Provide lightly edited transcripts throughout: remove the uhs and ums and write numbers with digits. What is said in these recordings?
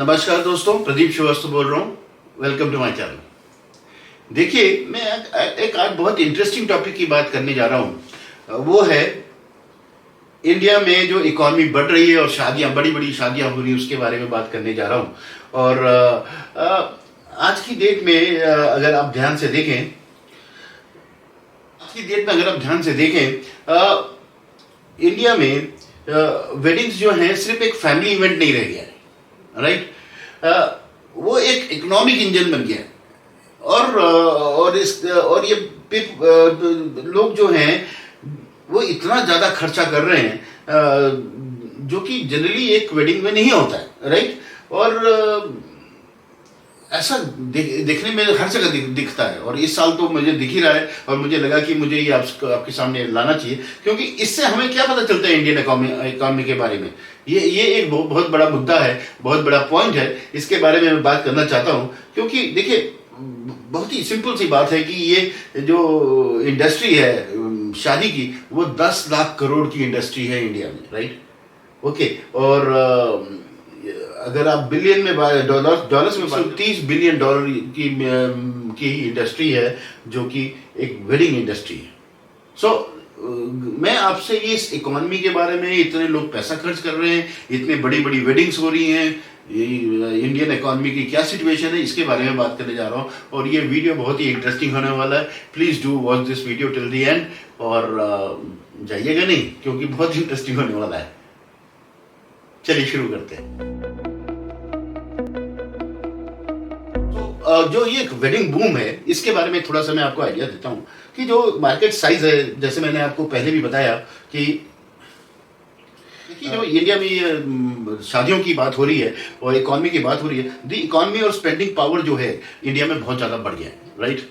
नमस्कार दोस्तों, प्रदीप श्रीवास्तव बोल रहा हूँ। Welcome to my channel. देखिए, मैं एक आज बहुत इंटरेस्टिंग टॉपिक की बात करने जा रहा हूँ। वो है इंडिया में जो इकॉनमी बढ़ रही है और शादियाँ, बड़ी बड़ी शादियाँ हो रही हैं, उसके बारे में बात करने जा रहा हूँ। और आज की डेट में अगर आप ध्यान से देखें, इंडिया में वेडिंग्स जो हैं सिर्फ एक फैमिली इवेंट नहीं रह गया है, राइट। वो एक इकोनॉमिक इंजन बन गया है। और ये लोग जो हैं वो इतना ज्यादा खर्चा कर रहे हैं जो कि जनरली एक वेडिंग में नहीं होता है, राइट। और ऐसा देखने में हर जगह दिखता है, और इस साल तो मुझे दिख ही रहा है। और मुझे लगा कि मुझे ये आपके सामने लाना चाहिए, क्योंकि इससे हमें क्या पता चलता है इंडियन इकोनॉमी के बारे में। ये एक बहुत बड़ा मुद्दा है, बहुत बड़ा पॉइंट है। इसके बारे में मैं बात करना चाहता हूँ, क्योंकि देखिए, बहुत ही सिंपल सी बात है कि ये जो इंडस्ट्री है शादी की, वो 10 लाख करोड़ की इंडस्ट्री है इंडिया में, राइट। ओके। और अगर आप बिलियन में डॉलर्स में 30 बिलियन डॉलर की इंडस्ट्री है, जो कि एक वेडिंग इंडस्ट्री है। सो मैं आपसे ये इस इकोनॉमी के बारे में, इतने लोग पैसा खर्च कर रहे हैं, इतने बड़ी बड़ी वेडिंग्स हो रही हैं, इंडियन इकोनॉमी की क्या सिचुएशन है, इसके बारे में बात करने जा रहा हूँ। और ये वीडियो बहुत ही इंटरेस्टिंग होने वाला है। Please do watch this video till the end, और जाइएगा नहीं, क्योंकि बहुत इंटरेस्टिंग होने वाला है। चलिए शुरू करते हैं। जो ये वेडिंग बूम है, इसके बारे में थोड़ा सा मैं आपको आइडिया देता हूँ कि जो मार्केट साइज है, जैसे मैंने आपको पहले भी बताया कि जो इंडिया में ये शादियों की बात हो रही है और इकोनॉमी की बात हो रही है, द इकोनॉमी और स्पेंडिंग पावर जो है इंडिया में बहुत ज्यादा बढ़ गया है, राइट।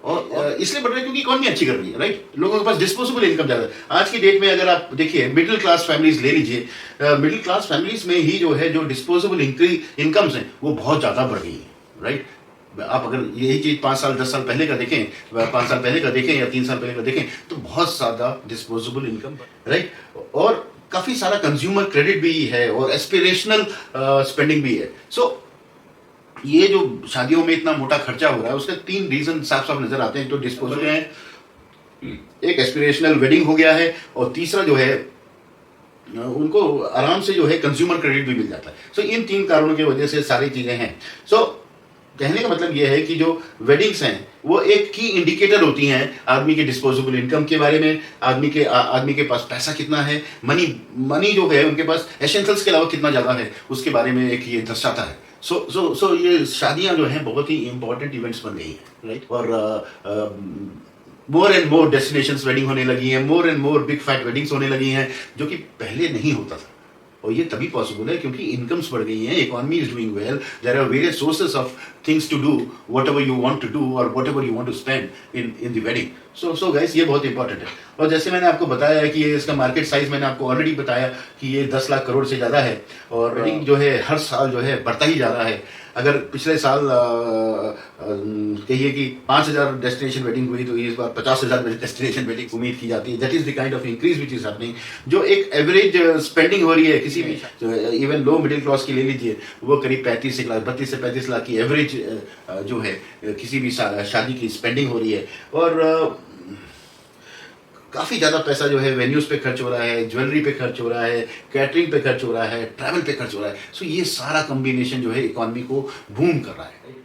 और इसलिए बढ़ रहा है क्योंकि इकोनॉमी अच्छी कर रही है, राइट। लोगों के पास डिस्पोजेबल इनकम ज्यादा है। आज की डेट में अगर आप देखिए, मिडिल क्लास फैमिलीज ले लीजिए, मिडिल क्लास फैमिलीज में ही जो है जो डिस्पोजेबल इनकम्स हैं वो बहुत ज्यादा बढ़ गई है, राइट। आप अगर यही चीज 5 साल 10 साल पहले का देखें, 5 साल पहले का देखें या 3 साल पहले का देखें, तो बहुत ज्यादा डिस्पोजेबल इनकम, राइट। और काफी सारा कंज्यूमर क्रेडिट भी है और एस्पिरेशनल स्पेंडिंग भी है। सो ये जो शादियों में इतना मोटा खर्चा हो रहा है, उसके 3 रीजन साफ साफ नजर आते हैं। तो डिस्पोजेबल है, एक एस्पिरेशनल वेडिंग हो गया है, और तीसरा जो है उनको आराम से जो है कंज्यूमर क्रेडिट भी मिल जाता है। सो इन 3 कारणों की वजह से सारी चीजें हैं। सो कहने का मतलब यह है कि जो वेडिंग्स हैं वो एक की इंडिकेटर होती हैं आदमी के डिस्पोजेबल इनकम के बारे में, आदमी के पास पैसा कितना है, मनी जो है उनके पास एसेंशियल्स के अलावा कितना ज्यादा है, उसके बारे में एक ये दर्शाता है। सो ये शादियां जो हैं बहुत ही इंपॉर्टेंट इवेंट्स बन गई हैं, राइट। और more and more destinations wedding होने लगी हैं, more and more big fat weddings होने लगी हैं, जो कि पहले नहीं होता था। और ये तभी पॉसिबल है क्योंकि इनकम्स बढ़ गई हैं, economy is doing well, there are various sources of things to do, whatever you want to do और whatever you want to spend in the wedding. So guys, ये बहुत इंपॉर्टेंट है। और जैसे मैंने आपको बताया है कि ये इसका मार्केट साइज मैंने आपको ऑलरेडी बताया कि ये 10 लाख करोड़ से ज्यादा है, और वेडिंग जो है हर साल जो है बढ़ता ही जा रहा है। अगर पिछले साल कहिए कि 5,000 डेस्टिनेशन वेडिंग हुई, तो इस बार 50,000 डेस्टिनेशन वेडिंग उम्मीद की जाती है। That is the kind of increase which is happening. जो एक एवरेज स्पेंडिंग हो रही है किसी भी, इवन लो मिडिल क्लास की ले लीजिए, वो करीब 32 से 35 लाख की एवरेज जो है किसी भी शादी की स्पेंडिंग हो रही है। और काफी ज्यादा पैसा जो है वेन्यूज पे खर्च हो रहा है, ज्वेलरी पे खर्च हो रहा है, कैटरिंग पे खर्च हो रहा है, ट्रैवल पे खर्च हो रहा है। सो ये सारा कॉम्बिनेशन जो है इकोनॉमी को बूम कर रहा है।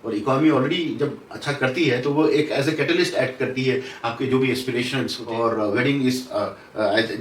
और इकोनॉमी ऑलरेडी जब अच्छा करती है तो वो एक एज ए कैटलिस्ट एक्ट करती है आपके जो भी एस्पिरेशंस। और वेडिंग इज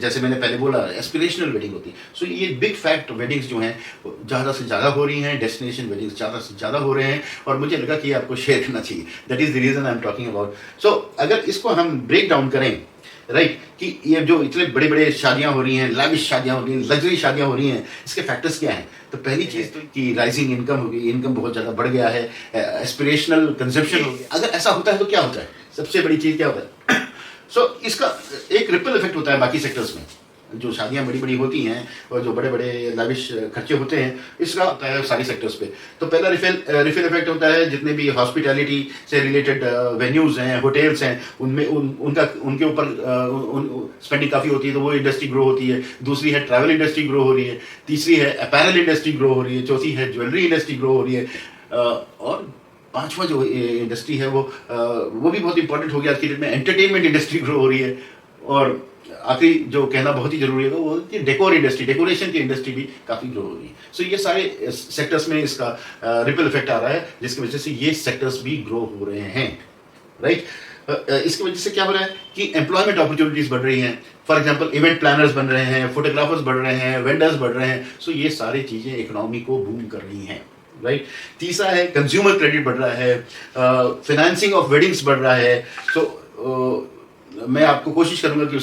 जैसे मैंने पहले बोला, एस्पिरेशनल वेडिंग होती है। सो ये बिग फैक्ट वेडिंग्स जो हैं ज़्यादा से ज़्यादा हो रही हैं, डेस्टिनेशन वेडिंग्स ज़्यादा से ज़्यादा हो रहे हैं, और मुझे लगा कि आपको शेयर करना चाहिए। That is the reason I am talking about. So अगर इसको हम ब्रेक डाउन करें, राइट, कि ये जो इतने बड़े बड़े शादियां हो रही हैं, लैविश शादियां हो रही हैं, लग्जरी शादियां हो रही हैं, इसके फैक्टर्स क्या हैं? तो पहली चीज तो कि राइजिंग इनकम होगी, इनकम बहुत ज्यादा बढ़ गया है, एस्पिरेशनल कंजप्शन हो गया। अगर ऐसा होता है तो क्या होता है? सबसे बड़ी चीज क्या होता है? सो इसका एक रिपल इफेक्ट होता है बाकी सेक्टर्स में। जो शादियां बड़ी बड़ी होती हैं और जो बड़े बड़े लाविश खर्चे होते हैं, इसका होता है सारी सेक्टर्स पे। तो पहला रिफिल इफेक्ट होता है, जितने भी हॉस्पिटैलिटी से रिलेटेड वेन्यूज़ हैं, होटल्स हैं, उनमें उनके ऊपर स्पेंडिंग काफ़ी होती है, तो वो इंडस्ट्री ग्रो होती है। दूसरी है ट्रैवल इंडस्ट्री ग्रो हो रही है, तीसरी है अपैरल इंडस्ट्री ग्रो हो रही है, चौथी है ज्वेलरी इंडस्ट्री ग्रो हो रही है, और पांचवा जो इंडस्ट्री है वो भी बहुत इंपॉर्टेंट हो गया आज की डेट में, एंटरटेनमेंट इंडस्ट्री ग्रो हो रही है। और आखिरी जो कहना बहुत ही जरूरी है वो कि डेकोर इंडस्ट्री, डेकोरेशन की इंडस्ट्री भी काफी ग्रो हो रही है। सो ये सारे सेक्टर्स में इसका रिपल इफेक्ट आ रहा है, जिसकी वजह से ये सेक्टर्स भी ग्रो हो रहे हैं, राइट। इसकी वजह से क्या हो रहा है कि एम्प्लॉयमेंट अपॉर्चुनिटीज बढ़ रही हैं। फॉर एग्जांपल इवेंट प्लानर्स बन रहे हैं, फोटोग्राफर्स बढ़ रहे हैं, वेंडर्स बढ़ रहे हैं। सो ये सारी चीजें इकोनॉमी को बूम कर रही हैं, राइट। तीसरा है कंज्यूमर क्रेडिट बढ़ रहा है, फाइनेंसिंग ऑफ वेडिंग्स बढ़ रहा है। सो मैं आपको कोशिश करूंगा कि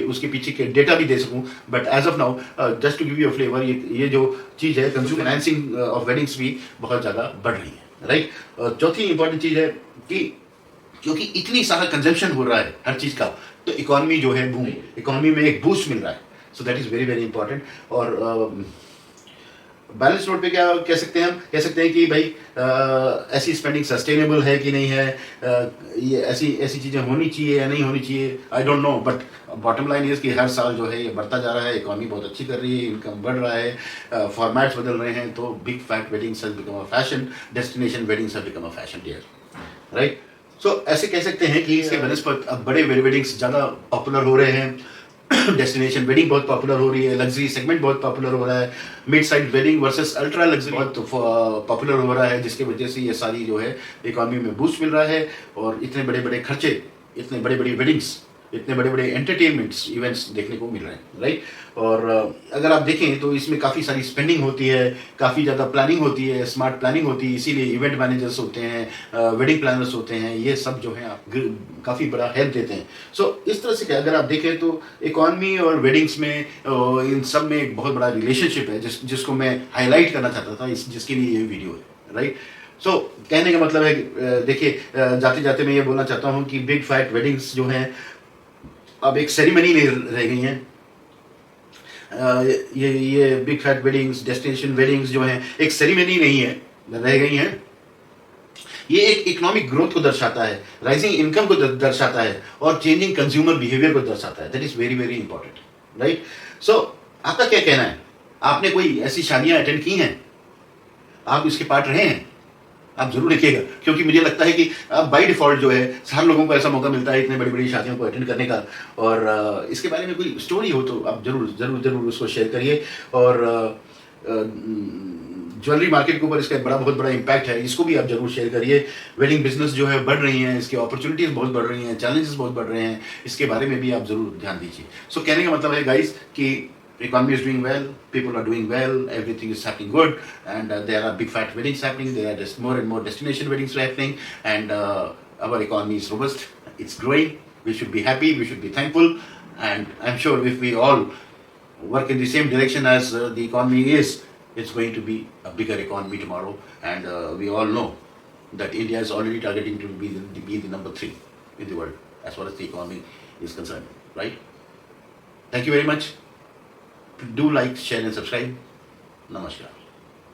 उसके पीछे के डेटा भी दे सकूं, but as of now just to give you a flavour, ये जो चीज है कंज्यूमर फाइनेंसिंग ऑफ वेडिंग्स भी बहुत ज्यादा बढ़ रही है, राइट। चौथी इंपॉर्टेंट चीज है कि क्योंकि इतनी सारा कंजम्पशन हो रहा है हर चीज का, तो इकोनॉमी जो है बूम, इकोनॉमी में एक बूस्ट मिल रहा है। So that is very very important. और बैलेंस नोट पे क्या कह सकते हैं, हम कह सकते हैं कि भाई ऐसी स्पेंडिंग सस्टेनेबल है कि नहीं है, ये ऐसी चीजें होनी चाहिए या नहीं होनी चाहिए, I don't know. But bottom line is कि हर साल जो है ये बढ़ता जा रहा है, इकोनॉमी बहुत अच्छी कर रही है, इनकम बढ़ रहा है, फॉर्मेट्स बदल रहे हैं। तो big fat weddings has become a fashion, destination weddings have become a fashion dear, right. So ऐसे कह सकते हैं कि इसके बनस्पत अब बड़े वेडिंग्स ज़्यादा पॉपुलर हो रहे हैं, डेस्टिनेशन वेडिंग बहुत पॉपुलर हो रही है, लग्जरी सेगमेंट बहुत पॉपुलर हो रहा है, mid side wedding versus ultra luxury बहुत पॉपुलर हो रहा है, जिसकी वजह से ये सारी जो है इकोनॉमी में बूस्ट मिल रहा है। और इतने बड़े बड़े खर्चे, इतने बड़े बड़ी वेडिंग्स, इतने बड़े बड़े एंटरटेनमेंट्स इवेंट्स देखने को मिल रहे हैं, राइट। और अगर आप देखें तो इसमें काफ़ी सारी स्पेंडिंग होती है, काफ़ी ज़्यादा प्लानिंग होती है, स्मार्ट प्लानिंग होती है, इसीलिए इवेंट मैनेजर्स होते हैं, वेडिंग प्लानर्स होते हैं, ये सब जो है आप काफ़ी बड़ा हेल्प देते हैं। सो इस तरह से अगर आप देखें तो इकॉनमी और वेडिंग्स में इन सब में एक बहुत बड़ा रिलेशनशिप है, जिसको मैं हाईलाइट करना चाहता था, जिसके लिए ये वीडियो है, राइट। सो कहने का मतलब है, देखिए जाते जाते मैं ये बोलना चाहता हूँ कि बिग फैट वेडिंग्स जो हैं अब एक सेरेमनी नहीं रह गई हैं। ये big fat weddings, destination weddings जो हैं एक सेरेमनी नहीं है, रह गई हैं। ये एक इकोनॉमिक ग्रोथ को दर्शाता है, राइजिंग इनकम को दर्शाता है, और चेंजिंग कंज्यूमर बिहेवियर को दर्शाता है। That is very very important, right. So आपका क्या कहना है? आपने कोई ऐसी शादियां अटेंड की हैं? आप इसके पार्ट रहे हैं? आप जरूर लिखिएगा, क्योंकि मुझे लगता है कि बाय डिफॉल्ट जो है हर लोगों को ऐसा मौका मिलता है इतने बड़ी बड़ी शादियों को अटेंड करने का। और इसके बारे में कोई स्टोरी हो तो आप जरूर जरूर जरूर उसको शेयर करिए। और ज्वेलरी मार्केट के ऊपर इसका बहुत बड़ा इम्पैक्ट है, इसको भी आप जरूर शेयर करिए। वेडिंग बिजनेस जो है बढ़ रही हैं, इसकी अपॉर्चुनिटीज बहुत बढ़ रही हैं, चैलेंजेस बहुत बढ़ रहे हैं, इसके बारे में भी आप जरूर ध्यान दीजिए। सो कहने का मतलब है गाइस कि economy is doing well, people are doing well, everything is happening good, and there are big fat weddings happening, there are just more and more destination weddings happening, and our economy is robust, it's growing. We should be happy, we should be thankful, and I'm sure if we all work in the same direction as the economy is, it's going to be a bigger economy tomorrow. And we all know that India is already targeting to be the number 3 in the world as far as the economy is concerned, right? Thank you very much. Do like, share and subscribe. Namaskar.